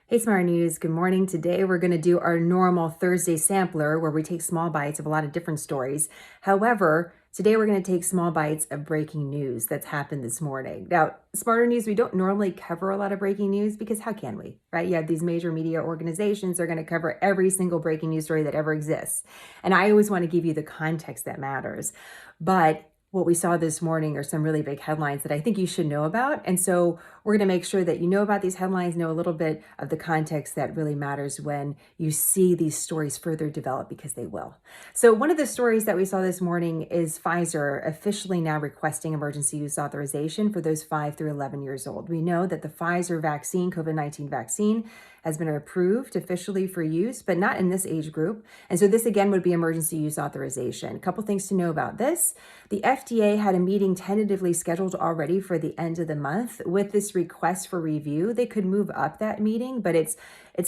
Hey, Smart News. Good morning. Today we're going to do our normal Thursday sampler where we take small bites of a lot of different stories. However, today we're going to take small bites of breaking news that's happened this morning. Now, Smarter News, we don't normally cover a lot of breaking news because how can we, right? You have these major media organizations that are going to cover every single breaking news story that ever exists. And I always want to give you the context that matters. But what we saw this morning are some really big headlines that I think you should know about. And so we're going to make sure that you know about these headlines, know a little bit of the context that really matters when you see these stories further develop, because they will. So one of the stories that we saw this morning is Pfizer officially now requesting emergency use authorization for those 5 through 11 years old. We know that the Pfizer vaccine, COVID-19 vaccine, has been approved officially for use, but not in this age group. And so this again would be emergency use authorization. A couple things to know about this. The FDA had a meeting tentatively scheduled already for the end of the month with this request for review. They could move up that meeting, but it's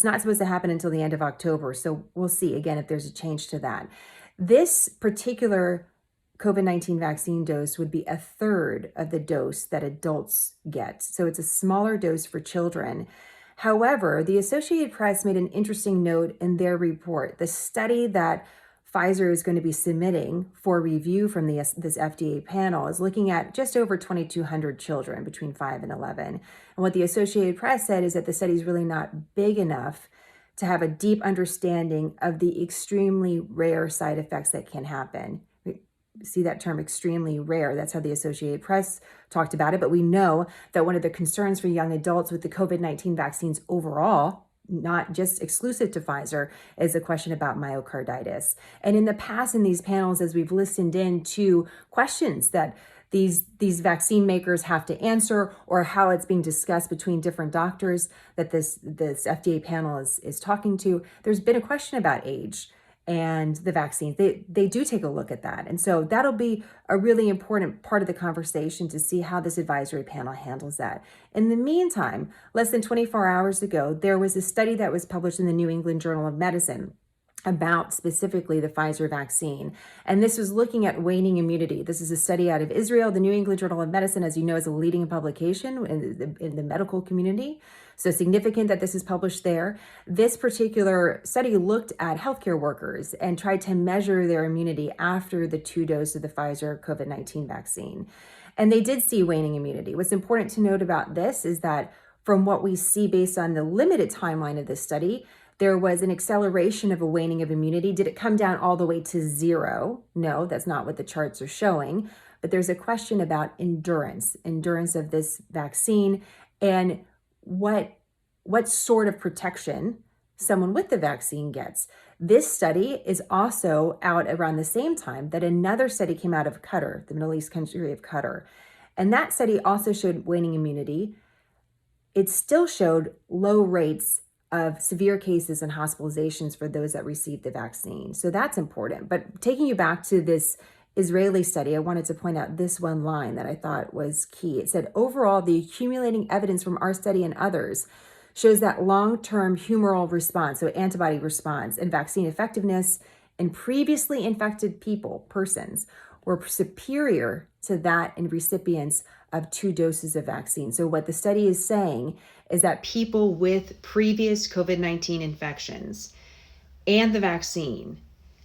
not supposed to happen until the end of October. So we'll see again if there's a change to that. This particular COVID-19 vaccine dose would be a third of the dose that adults get. So it's a smaller dose for children. However, the Associated Press made an interesting note in their report. The study that Pfizer is going to be submitting for review from this FDA panel is looking at just over 2,200 children between 5 and 11. And what the Associated Press said is that the study is really not big enough to have a deep understanding of the extremely rare side effects that can happen. See that term, extremely rare. That's how the Associated Press talked about it. But we know that one of the concerns for young adults with the COVID-19 vaccines overall, not just exclusive to Pfizer, is a question about myocarditis. And in the past, in these panels, as we've listened in to questions that these vaccine makers have to answer, or how it's being discussed between different doctors that this FDA panel is talking to, there's been a question about age and the vaccines. They do take a look at that. And so that'll be a really important part of the conversation to see how this advisory panel handles that. In the meantime, less than 24 hours ago, there was a study that was published in the New England Journal of Medicine about specifically the Pfizer vaccine. And this was looking at waning immunity. This is a study out of Israel. The New England Journal of Medicine, as you know, is a leading publication in the medical community. So significant that this is published there. This particular study looked at healthcare workers and tried to measure their immunity after the 2 doses of the Pfizer COVID-19 vaccine. And they did see waning immunity. What's important to note about this is that from what we see based on the limited timeline of this study, there was an acceleration of a waning of immunity. Did it come down all the way to 0? No, that's not what the charts are showing. But there's a question about endurance of this vaccine, and what sort of protection someone with the vaccine gets. This study is also out around the same time that another study came out of Qatar, the Middle East country of Qatar. And that study also showed waning immunity. It still showed low rates of severe cases and hospitalizations for those that received the vaccine. So that's important. But taking you back to this Israeli study, I wanted to point out this one line that I thought was key. It said, overall, the accumulating evidence from our study and others shows that long-term humoral response, so antibody response and vaccine effectiveness in previously infected persons, were superior to that in recipients of 2 doses of vaccine. So what the study is saying is that people with previous COVID-19 infections and the vaccine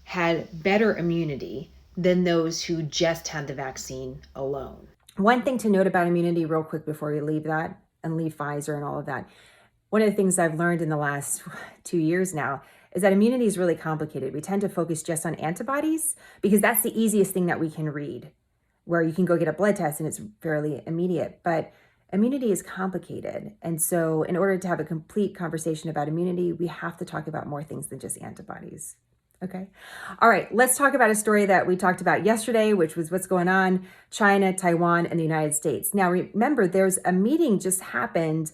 had better immunity than those who just had the vaccine alone. One thing to note about immunity real quick before we leave that and leave Pfizer and all of that. One of the things I've learned in the last 2 years now is that immunity is really complicated. We tend to focus just on antibodies because that's the easiest thing that we can read, where you can go get a blood test and it's fairly immediate. But immunity is complicated. And so in order to have a complete conversation about immunity, we have to talk about more things than just antibodies. Okay. All right. Let's talk about a story that we talked about yesterday, which was what's going on, China, Taiwan, and the United States. Now, remember, there's a meeting just happened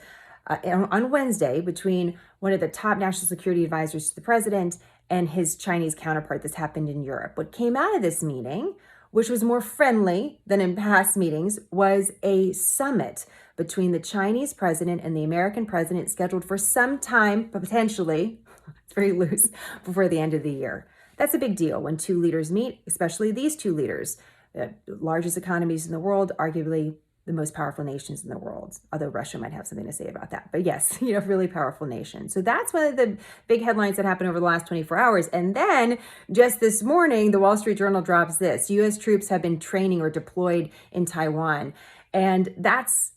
on Wednesday between one of the top national security advisors to the president and his Chinese counterpart. This happened in Europe. What came out of this meeting, which was more friendly than in past meetings, was a summit between the Chinese president and the American president scheduled for some time, potentially, it's very loose, before the end of the year. That's a big deal when 2 leaders meet, especially these 2 leaders, the largest economies in the world, arguably the most powerful nations in the world, although Russia might have something to say about that. But yes, you know, really powerful nation. So that's one of the big headlines that happened over the last 24 hours. And then just this morning, the Wall Street Journal drops this: U.S. troops have been training or deployed in Taiwan. And that's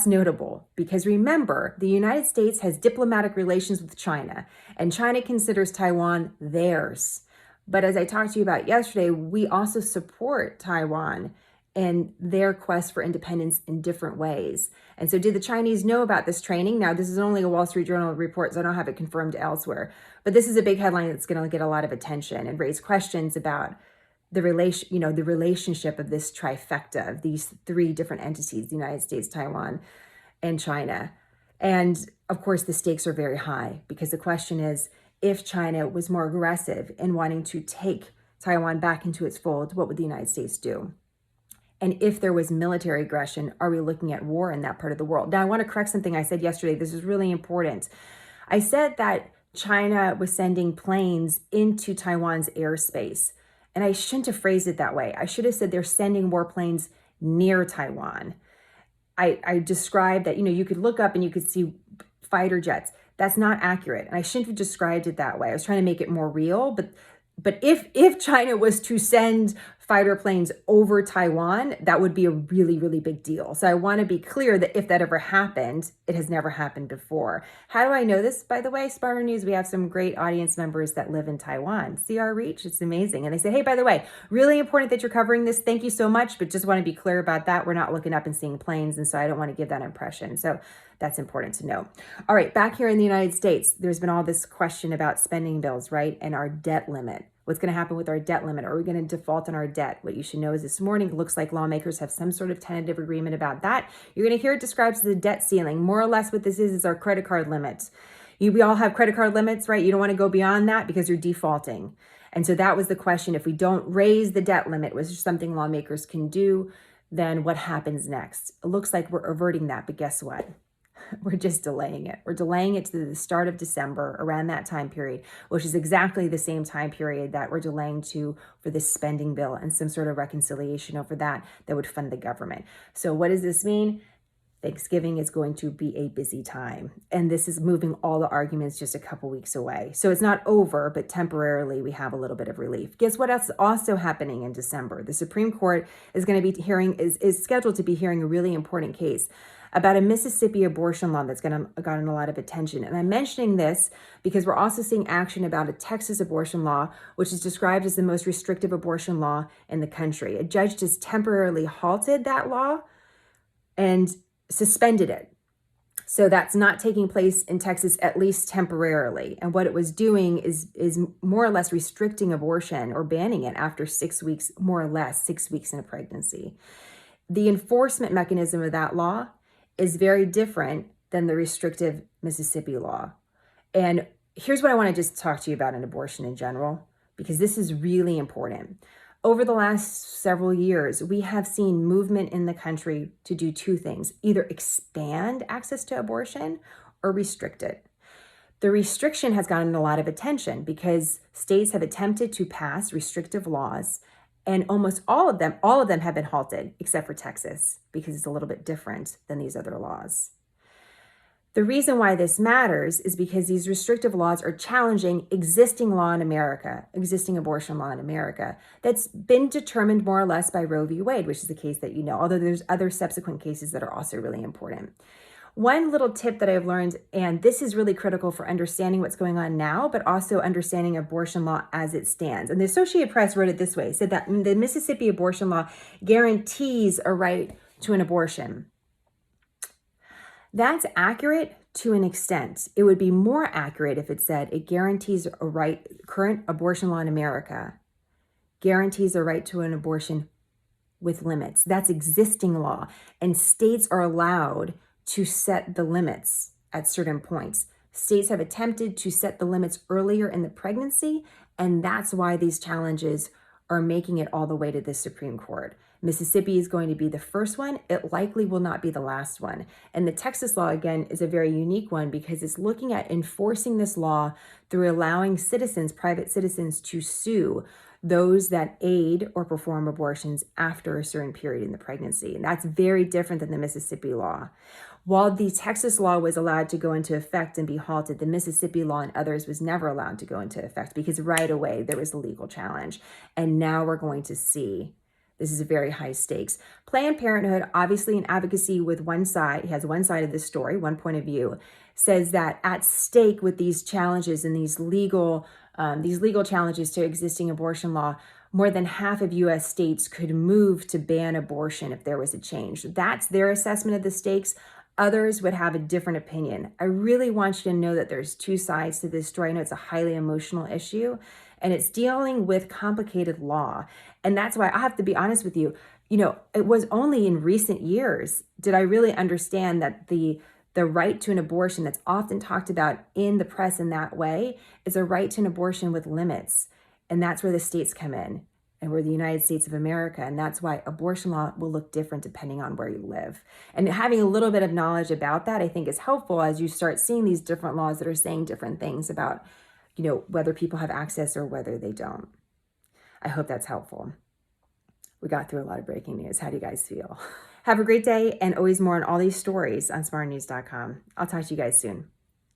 notable because remember, the United States has diplomatic relations with China, and China considers Taiwan theirs. But as I talked to you about yesterday, we also support Taiwan and their quest for independence in different ways. And so did the Chinese know about this training? Now, this is only a Wall Street Journal report, so I don't have it confirmed elsewhere. But this is a big headline that's going to get a lot of attention and raise questions about the relationship of this trifecta of these three different entities: the United States, Taiwan, and China. And of course, the stakes are very high because the question is, if China was more aggressive in wanting to take Taiwan back into its fold, what would the United States do? And if there was military aggression, are we looking at war in that part of the world? Now, I want to correct something I said yesterday. This is really important. I said that China was sending planes into Taiwan's airspace. And I shouldn't have phrased it that way. I should have said they're sending more planes near Taiwan. I described that, you could look up and you could see fighter jets. That's not accurate. And I shouldn't have described it that way. I was trying to make it more real. But if China was to send fighter planes over Taiwan, that would be a really, really big deal. So I want to be clear that if that ever happened, it has never happened before. How do I know this, by the way? Sparrow News, we have some great audience members that live in Taiwan. See our reach? It's amazing. And they say, hey, by the way, really important that you're covering this. Thank you so much. But just want to be clear about that. We're not looking up and seeing planes. And so I don't want to give that impression. So that's important to know. All right, back here in the United States, there's been all this question about spending bills, right? And our debt limit. What's going to happen with our debt limit? Are we going to default on our debt? What you should know is this morning, it looks like lawmakers have some sort of tentative agreement about that. You're going to hear it described as the debt ceiling. More or less what this is our credit card limit. We all have credit card limits, right? You don't want to go beyond that because you're defaulting. And so that was the question. If we don't raise the debt limit, which is something lawmakers can do, then what happens next? It looks like we're averting that, but guess what? We're just delaying it. We're delaying it to the start of December, around that time period, which is exactly the same time period that we're delaying to for this spending bill and some sort of reconciliation over that would fund the government. So what does this mean? Thanksgiving is going to be a busy time. And this is moving all the arguments just a couple weeks away. So it's not over, but temporarily we have a little bit of relief. Guess what else is also happening in December? The Supreme Court is going to be is scheduled to be hearing a really important case about a Mississippi abortion law that's gotten a lot of attention. And I'm mentioning this because we're also seeing action about a Texas abortion law, which is described as the most restrictive abortion law in the country. A judge just temporarily halted that law and suspended it. So that's not taking place in Texas, at least temporarily. And what it was doing is more or less restricting abortion or banning it after 6 weeks, more or less 6 weeks in a pregnancy. The enforcement mechanism of that law is very different than the restrictive Mississippi law. And here's what I want to just talk to you about in abortion in general, because this is really important. Over the last several years, we have seen movement in the country to do two things: either expand access to abortion or restrict it. The restriction has gotten a lot of attention because states have attempted to pass restrictive laws, and almost all of them have been halted, except for Texas, because it's a little bit different than these other laws. The reason why this matters is because these restrictive laws are challenging existing law in America, existing abortion law in America, that's been determined more or less by Roe v. Wade, which is the case that you know, although there's other subsequent cases that are also really important. One little tip that I've learned, and this is really critical for understanding what's going on now, but also understanding abortion law as it stands. And the Associated Press wrote it this way, said that the Mississippi abortion law guarantees a right to an abortion. That's accurate to an extent. It would be more accurate if it said it guarantees a right, current abortion law in America guarantees a right to an abortion with limits. That's existing law, and states are allowed to set the limits at certain points. States have attempted to set the limits earlier in the pregnancy, and that's why these challenges are making it all the way to the Supreme Court. Mississippi is going to be the first one. It likely will not be the last one. And the Texas law, again, is a very unique one because it's looking at enforcing this law through allowing citizens, private citizens, to sue those that aid or perform abortions after a certain period in the pregnancy. And that's very different than the Mississippi law. While the Texas law was allowed to go into effect and be halted, the Mississippi law and others was never allowed to go into effect because right away there was a legal challenge. And now we're going to see, this is very high stakes. Planned Parenthood, obviously in advocacy with one side, he has one side of the story, one point of view, says that at stake with these challenges and these legal challenges to existing abortion law, more than half of U.S. states could move to ban abortion if there was a change. That's their assessment of the stakes. Others would have a different opinion. I really want you to know that there's two sides to this story. I know it's a highly emotional issue, and it's dealing with complicated law. And that's why I have to be honest with you. It was only in recent years did I really understand that the right to an abortion that's often talked about in the press in that way is a right to an abortion with limits. And that's where the states come in, and we're the United States of America. And that's why abortion law will look different depending on where you live. And having a little bit of knowledge about that, I think, is helpful as you start seeing these different laws that are saying different things about, whether people have access or whether they don't. I hope that's helpful. We got through a lot of breaking news. How do you guys feel? Have a great day, and always more on all these stories on smartnews.com. I'll talk to you guys soon.